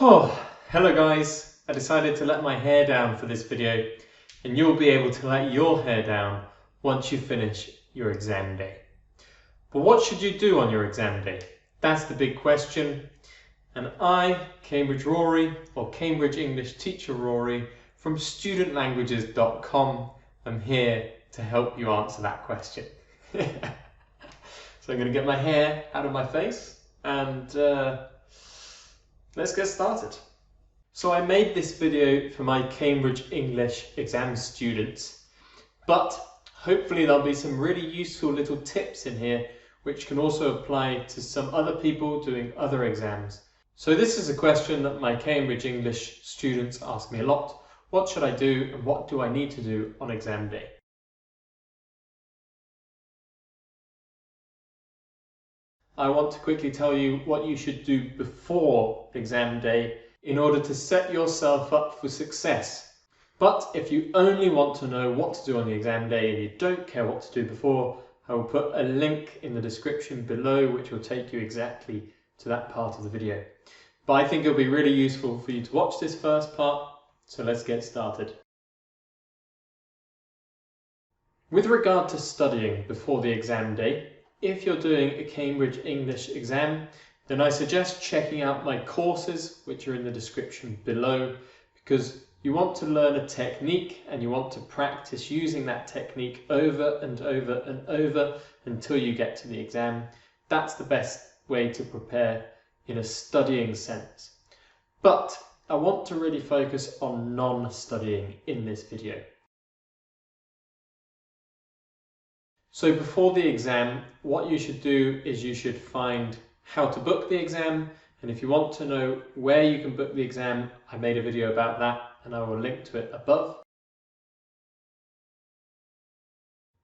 Oh, hello guys, I decided to let my hair down for this video and you'll be able to let your hair down once you finish your exam day. But what should you do on your exam day? That's the big question, and I, Cambridge Rory, or Cambridge English Teacher Rory from studentlanguages.com, am here to help you answer that question. So I'm going to get my hair out of my face and let's get started. So I made this video for my Cambridge English exam students, but hopefully there'll be some really useful little tips in here which can also apply to some other people doing other exams. So this is a question that my Cambridge English students ask me a lot. What should I do and what do I need to do on exam day? I want to quickly tell you what you should do before exam day in order to set yourself up for success. But if you only want to know what to do on the exam day and you don't care what to do before, I will put a link in the description below which will take you exactly to that part of the video. But I think it'll be really useful for you to watch this first part, so let's get started. With regard to studying before the exam day, if you're doing a Cambridge English exam, then I suggest checking out my courses, which are in the description below, because you want to learn a technique and you want to practice using that technique over and over and over until you get to the exam. That's the best way to prepare in a studying sense. But I want to really focus on non-studying in this video. So before the exam, what you should do is you should find how to book the exam, and if you want to know where you can book the exam, I made a video about that and I will link to it above.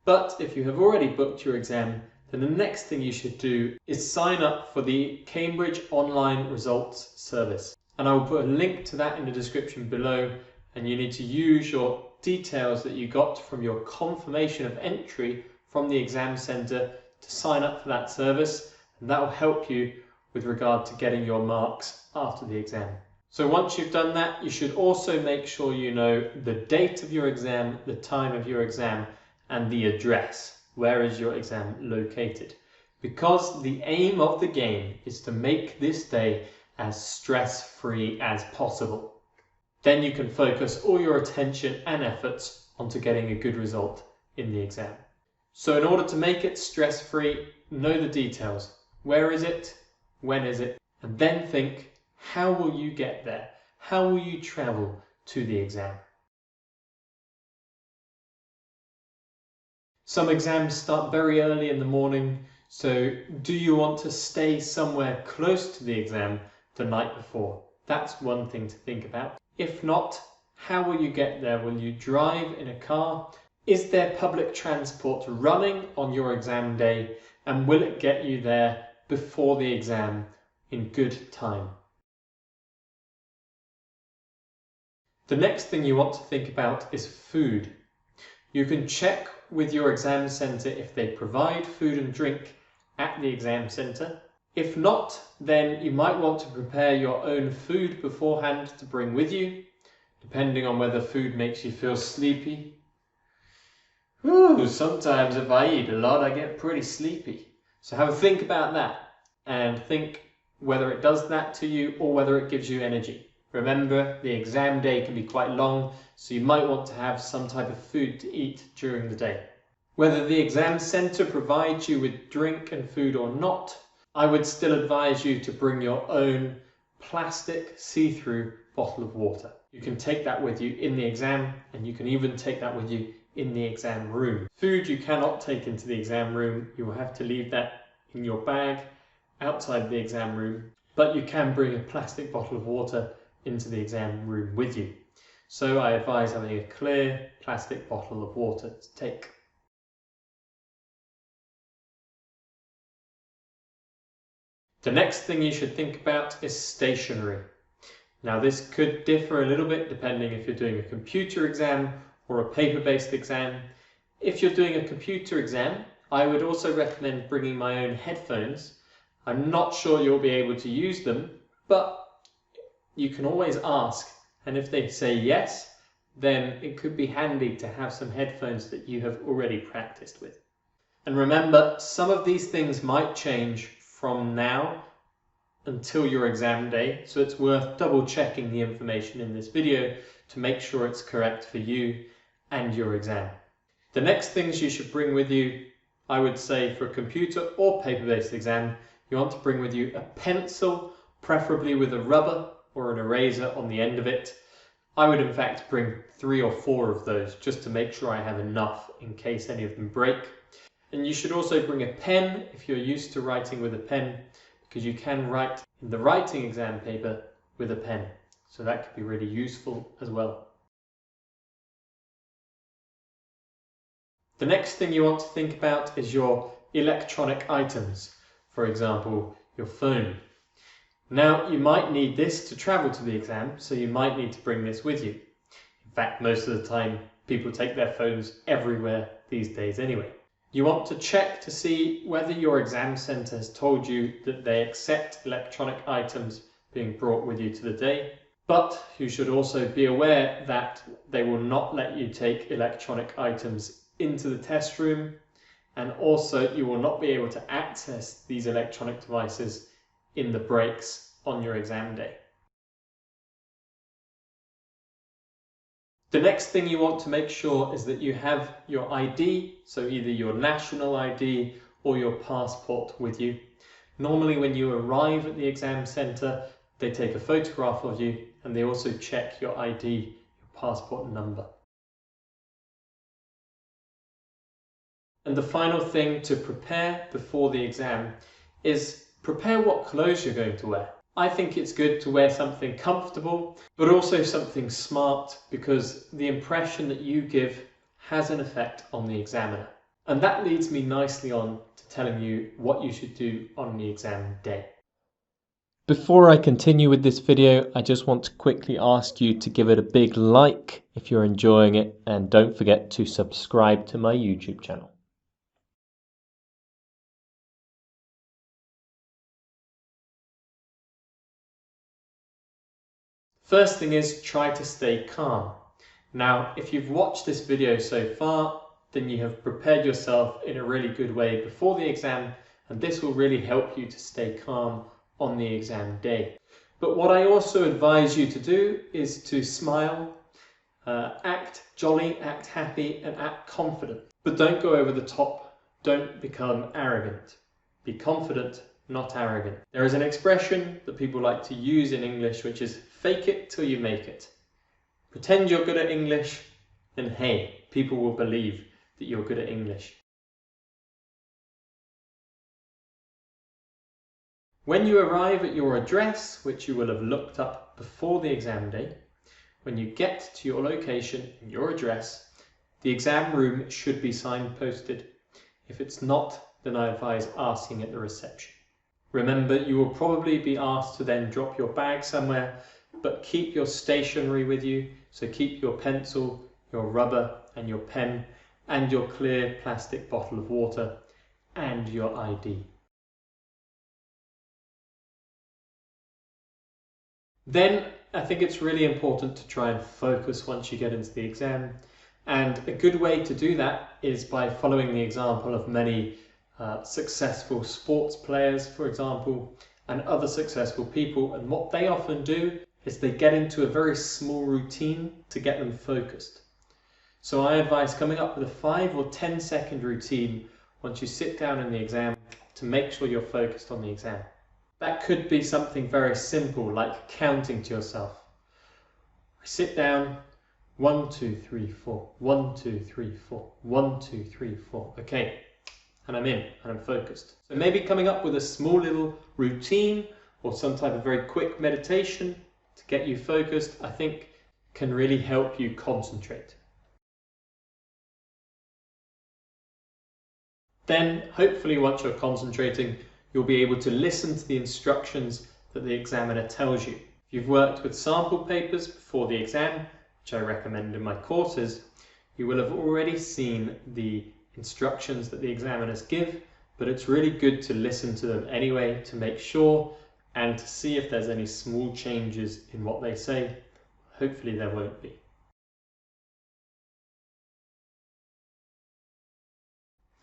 But if you have already booked your exam, then the next thing you should do is sign up for the Cambridge Online Results Service. And I will put a link to that in the description below, and you need to use your details that you got from your confirmation of entry from the exam centre to sign up for that service, and that will help you with regard to getting your marks after the exam. So once you've done that, you should also make sure you know the date of your exam, the time of your exam, and the address. Where is your exam located? Because the aim of the game is to make this day as stress-free as possible. Then you can focus all your attention and efforts onto getting a good result in the exam. So in order to make it stress-free, know the details. Where is it? When is it? And then think, how will you get there? How will you travel to the exam? Some exams start very early in the morning, so do you want to stay somewhere close to the exam the night before? That's one thing to think about. If not, how will you get there? Will you drive in a car? Is there public transport running on your exam day, and will it get you there before the exam in good time? The next thing you want to think about is food. You can check with your exam centre if they provide food and drink at the exam centre. If not, then you might want to prepare your own food beforehand to bring with you, depending on whether food makes you feel sleepy. Ooh, sometimes if I eat a lot, I get pretty sleepy. So have a think about that and think whether it does that to you or whether it gives you energy. Remember, the exam day can be quite long, so you might want to have some type of food to eat during the day. Whether the exam centre provides you with drink and food or not, I would still advise you to bring your own plastic see-through bottle of water. You can take that with you in the exam, and you can even take that with you in the exam room. Food you cannot take into the exam room. You will have to leave that in your bag outside the exam room, but you can bring a plastic bottle of water into the exam room with you. So I advise having a clear plastic bottle of water to take. The next thing you should think about is stationery. Now this could differ a little bit depending if you're doing a computer exam or a paper-based exam. If you're doing a computer exam, I would also recommend bringing my own headphones. I'm not sure you'll be able to use them, but you can always ask, and if they say yes, then it could be handy to have some headphones that you have already practiced with. And remember, some of these things might change from now until your exam day, so it's worth double checking the information in this video to make sure it's correct for you and your exam. The next things you should bring with you, I would say for a computer or paper-based exam, you want to bring with you a pencil, preferably with a rubber or an eraser on the end of it. I would in fact bring 3 or 4 of those just to make sure I have enough in case any of them break. And you should also bring a pen if you're used to writing with a pen, because you can write in the writing exam paper with a pen. So that could be really useful as well. The next thing you want to think about is your electronic items. For example, your phone. Now, you might need this to travel to the exam, so you might need to bring this with you. In fact, most of the time, people take their phones everywhere these days anyway. You want to check to see whether your exam centre has told you that they accept electronic items being brought with you to the day, but you should also be aware that they will not let you take electronic items into the test room, and also you will not be able to access these electronic devices in the breaks on your exam day. The next thing you want to make sure is that you have your ID, so either your national ID or your passport with you. Normally when you arrive at the exam centre, they take a photograph of you and they also check your ID, your passport number. And the final thing to prepare before the exam is prepare what clothes you're going to wear. I think it's good to wear something comfortable, but also something smart, because the impression that you give has an effect on the examiner. And that leads me nicely on to telling you what you should do on the exam day. Before I continue with this video, I just want to quickly ask you to give it a big like if you're enjoying it, and don't forget to subscribe to my YouTube channel. First thing is, try to stay calm. Now, if you've watched this video so far, then you have prepared yourself in a really good way before the exam, and this will really help you to stay calm on the exam day. But what I also advise you to do is to smile, act jolly, act happy, and act confident. But don't go over the top. Don't become arrogant. Be confident, not arrogant. There is an expression that people like to use in English, which is fake it till you make it. Pretend you're good at English, then hey, people will believe that you're good at English. When you arrive at your address, which you will have looked up before the exam day, when you get to your location and your address, the exam room should be signposted. If it's not, then I advise asking at the reception. Remember, you will probably be asked to then drop your bag somewhere, but keep your stationery with you. So keep your pencil, your rubber and your pen, and your clear plastic bottle of water, and your ID. Then I think it's really important to try and focus once you get into the exam. And a good way to do that is by following the example of many successful sports players, for example, and other successful people. And what they often do is they get into a very small routine to get them focused. So I advise coming up with a 5 or 10 second routine once you sit down in the exam to make sure you're focused on the exam. That could be something very simple, like counting to yourself. I sit down, 1, 2, 3, 4, 1, 2, 3, 4, 1, 2, 3, 4. Okay, and I'm in, and I'm focused. So maybe coming up with a small little routine or some type of very quick meditation to get you focused, I think can really help you concentrate. Then, hopefully once you're concentrating, you'll be able to listen to the instructions that the examiner tells you. If you've worked with sample papers before the exam, which I recommend in my courses, you will have already seen the instructions that the examiners give, but it's really good to listen to them anyway to make sure and to see if there's any small changes in what they say. Hopefully there won't be.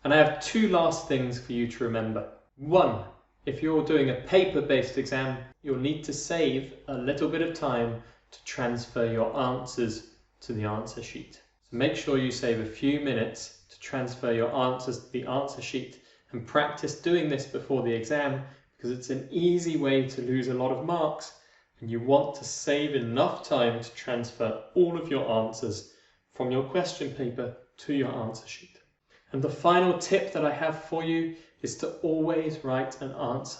And I have two last things for you to remember. One, if you're doing a paper-based exam, you'll need to save a little bit of time to transfer your answers to the answer sheet. So make sure you save a few minutes to transfer your answers to the answer sheet and practice doing this before the exam, because it's an easy way to lose a lot of marks, and you want to save enough time to transfer all of your answers from your question paper to your answer sheet. And the final tip that I have for you is to always write an answer.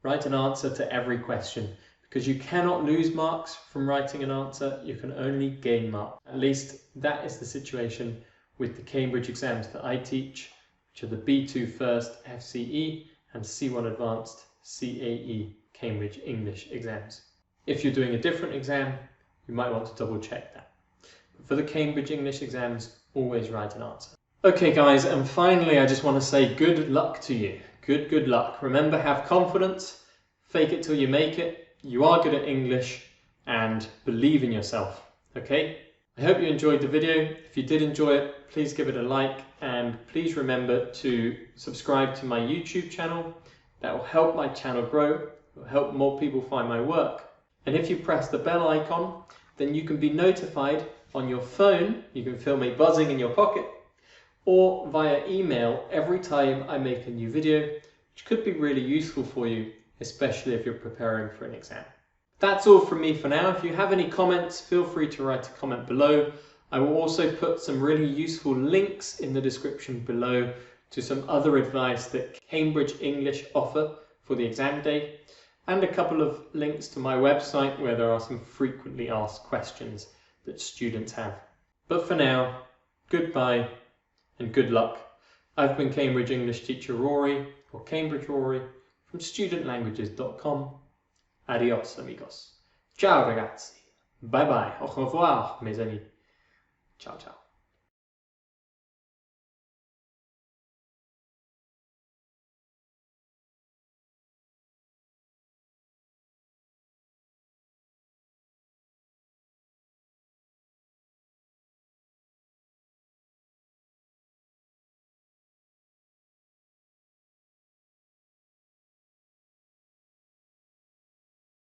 Write an answer to every question, because you cannot lose marks from writing an answer, you can only gain marks. At least that is the situation with the Cambridge exams that I teach, which are the B2 First FCE and C1 Advanced CAE Cambridge English exams. If you're doing a different exam, you might want to double check that. But for the Cambridge English exams, always write an answer. Okay guys, and finally I just want to say good luck to you. Good luck. Remember, have confidence, fake it till you make it. You are good at English, and believe in yourself, okay? I hope you enjoyed the video. If you did enjoy it, please give it a like, and please remember to subscribe to my YouTube channel. That will help my channel grow, it will help more people find my work. And if you press the bell icon, then you can be notified on your phone. You can feel me buzzing in your pocket, or via email every time I make a new video, which could be really useful for you, especially if you're preparing for an exam. That's all from me for now. If you have any comments, feel free to write a comment below. I will also put some really useful links in the description below to some other advice that Cambridge English offer for the exam day, and a couple of links to my website where there are some frequently asked questions that students have. But for now, goodbye and good luck. I've been Cambridge English teacher Rory, or Cambridge Rory, from studentlanguages.com. Adios amigos. Ciao ragazzi. Bye bye. Au revoir mes amis. Ciao ciao.